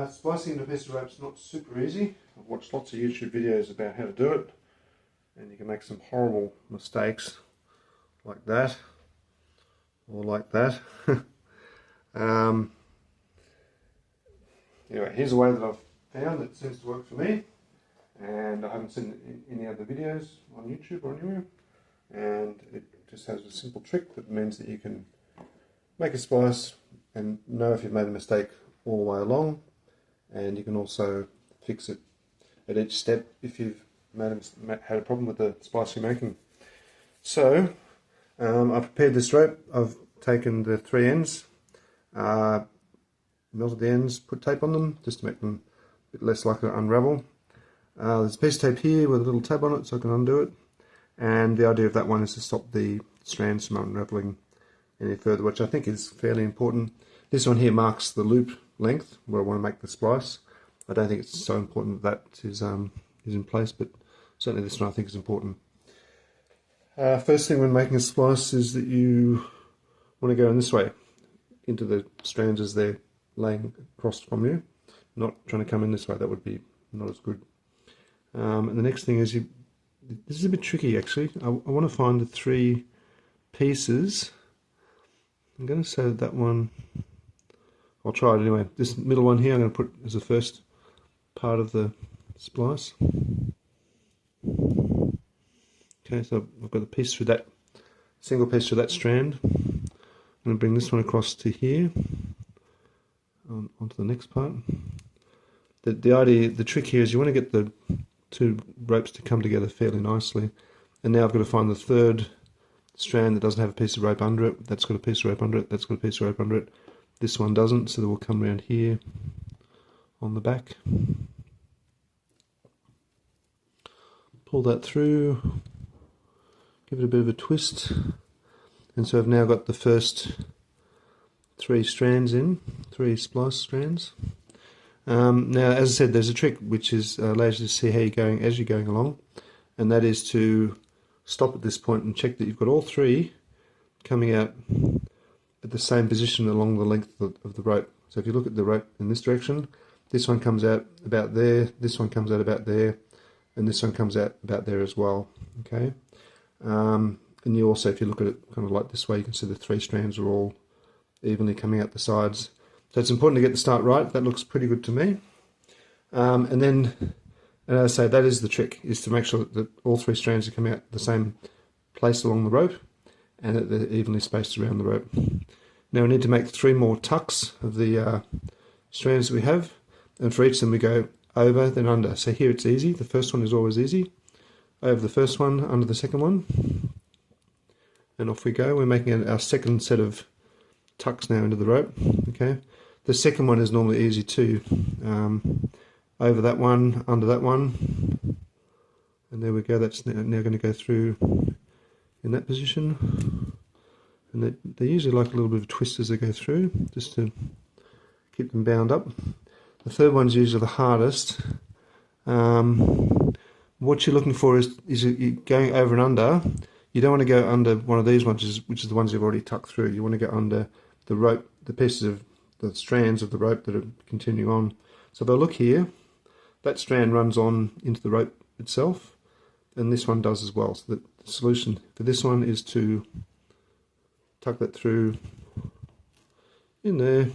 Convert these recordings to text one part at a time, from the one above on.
Splicing into a piece of rope is not super easy. I've watched lots of YouTube videos about how to do it, and you can make some horrible mistakes like that, or like that. Anyway, here's a way that I've found that seems to work for me, and I haven't seen any other videos on YouTube or anywhere, and it just has a simple trick that means that you can make a splice and know if you've made a mistake all the way along, and you can also fix it at each step if you've had a problem with the splice you're making. So I've prepared this rope. I've taken the three ends, melted the ends, put tape on them just to make them a bit less likely to unravel. There's a piece of tape here with a little tab on it so I can undo it, and the idea of that one is to stop the strands from unraveling any further, which I think is fairly important. This one here marks the loop length where I want to make the splice. I don't think it's so important that is in place, but certainly this one I think is important. First thing when making a splice is that you want to go in this way into the strands as they're laying across from you, not trying to come in this way. That would be not as good. And the next thing is this is a bit tricky actually. I want to find the three pieces. I'm going to say that one, I'll try it anyway. This middle one here I'm going to put as the first part of the splice. Okay, so I've got a piece through that, single piece through that strand. I'm going to bring this one across to here, onto the next part. The trick here is you want to get the two ropes to come together fairly nicely. And now I've got to find the third strand that doesn't have a piece of rope under it. That's got a piece of rope under it. That's got a piece of rope under it. This one doesn't, so that will come around here on the back. Pull that through, give it a bit of a twist, and so I've now got the first three strands in, three splice strands. Now, as I said, there's a trick which allows you to see how you're going as you're going along, and that is to stop at this point and check that you've got all three coming out at the same position along the length of the rope. So if you look at the rope in this direction, this one comes out about there, this one comes out about there, and this one comes out about there as well. Okay, and you also, if you look at it kind of like this way, you can see the three strands are all evenly coming out the sides. So it's important to get the start right. That looks pretty good to me. And then, as I say, that is the trick, is to make sure that all three strands are coming out the same place along the rope, and that they're evenly spaced around the rope. Now we need to make three more tucks of the strands that we have, and for each of them we go over, then under. So here it's easy. The first one is always easy. Over the first one, under the second one, and off we go. We're making our second set of tucks now into the rope. Okay, the second one is normally easy too. Over that one, under that one, and there we go. That's now going to go through in that position, and they usually like a little bit of a twist as they go through, just to keep them bound up. The third one's usually the hardest. What you're looking for is you're going over and under. You don't want to go under one of these ones, which is the ones you've already tucked through. You want to go under the rope, the pieces of the strands of the rope that are continuing on. So if I look here, that strand runs on into the rope itself, and this one does as well. So the solution for this one is to tuck that through in there.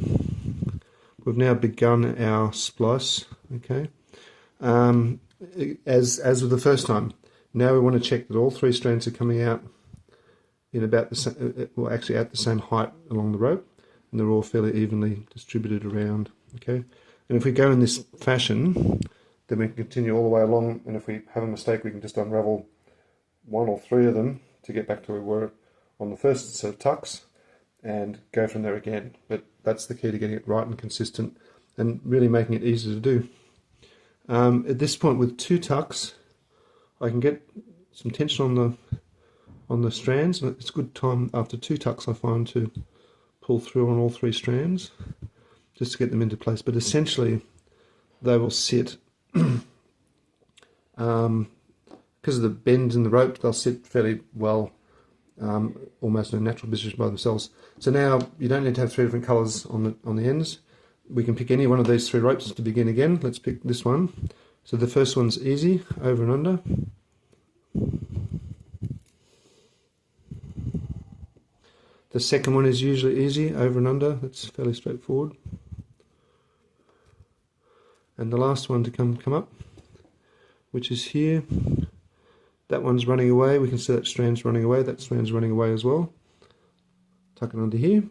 We've now begun our splice. Okay, as with the first time. Now we want to check that all three strands are coming out in about the same, well, actually at the same height along the rope, and they're all fairly evenly distributed around. Okay, and if we go in this fashion, then we can continue all the way along, and if we have a mistake, we can just unravel one or three of them to get back to where we were on the first set of tucks, and go from there again. But that's the key to getting it right and consistent, and really making it easy to do. At this point, with two tucks, I can get some tension on the strands, and it's a good time after two tucks, I find, to pull through on all three strands just to get them into place. But essentially they will sit because of the bends in the rope, they'll sit fairly well, almost in a natural position by themselves. So now you don't need to have three different colours on the ends. we can pick any one of these 3 ropes to begin again. Let's pick this one. So the first one's easy, over and under. The second one is usually easy, over and under. That's fairly straightforward. And the last one to come up, which is here. That one's running away. We can see that strand's running away. That strand's running away as well. Tuck it under here.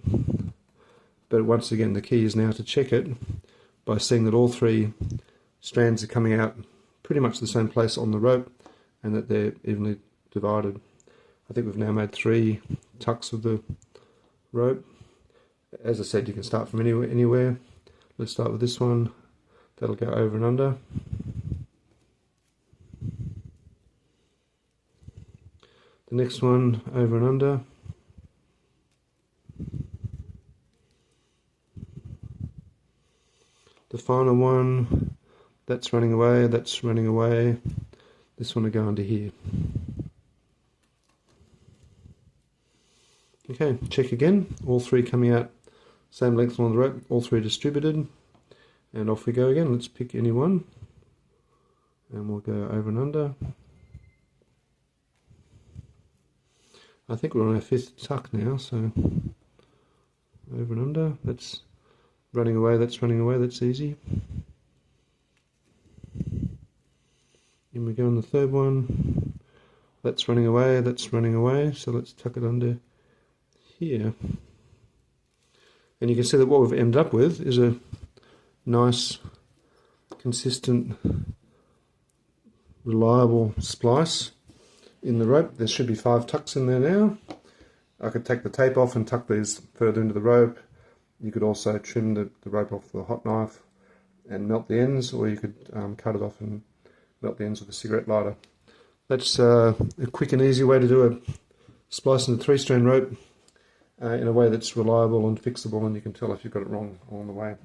But once again, the key is now to check it by seeing that all 3 strands are coming out pretty much the same place on the rope and that they're evenly divided. I think we've now made 3 tucks of the rope. As I said, you can start from anywhere. Let's start with this one. That'll go over and under. The next one, over and under. The final one, that's running away, that's running away. This one will go under here. Okay, check again. All 3 coming out same length along the rope, all 3 distributed. And off we go again. Let's pick any one. And we'll go over and under. I think we're on our 5th tuck now, so over and under. That's running away, that's running away, that's easy. In we go on the 3rd one. That's running away, that's running away. So let's tuck it under here. And you can see that what we've ended up with is a nice, consistent, reliable splice in the rope. There should be 5 tucks in there now. I could take the tape off and tuck these further into the rope. You could also trim the rope off with a hot knife and melt the ends, or you could cut it off and melt the ends with a cigarette lighter. That's a quick and easy way to do a splice in the 3-strand rope in a way that's reliable and fixable, and you can tell if you've got it wrong along the way.